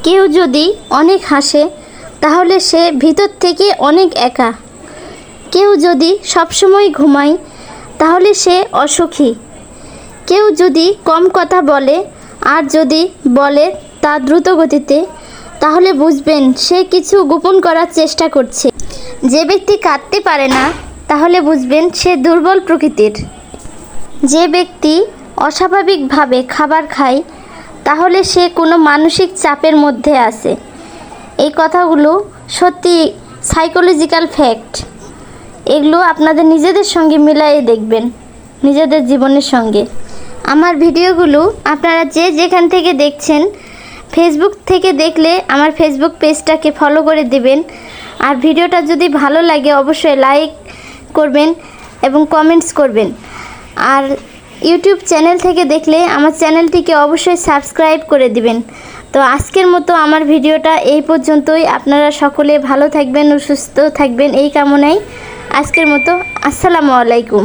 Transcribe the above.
কেউ যদি অনেক হাসে তাহলে সে ভিতর থেকে অনেক একা। কেউ যদি সবসময় ঘুমায় তাহলে সে অসুখী। কেউ যদি কম কথা বলে আর যদি বলে তা দ্রুত গতিতে, তাহলে বুঝবেন সে কিছু গোপন করার চেষ্টা করছে। যে ব্যক্তি কাঁদতে পারে না তাহলে বুঝবেন সে দুর্বল প্রকৃতির। যে ব্যক্তি অস্বাভাবিকভাবে খাবার খায় তাহলে সে কোনো মানসিক চাপের মধ্যে আছে। এই কথাগুলো সত্যি সাইকোলজিক্যাল ফ্যাক্ট। এগুলো আপনাদের নিজেদের সঙ্গে মিলাইয়ে দেখবেন, নিজেদের জীবনের সঙ্গে। আমার ভিডিওগুলো আপনারা যে যেখান থেকে দেখছেন, ফেসবুক থেকে দেখলে আমার ফেসবুক পেজটাকে ফলো করে দিবেন। আর ভিডিওটা যদি ভালো লাগে অবশ্যই লাইক করবেন এবং কমেন্টস করবেন। আর ইউটিউব চ্যানেল থেকে দেখলে আমার চ্যানেলটিকে অবশ্যই সাবস্ক্রাইব করে দিবেন। তো আজকের মতো আমার ভিডিওটা এই পর্যন্তই। আপনারা সকলে ভালো থাকবেন ও সুস্থ থাকবেন এই কামনায় আজকের মতো আসসালামু আলাইকুম।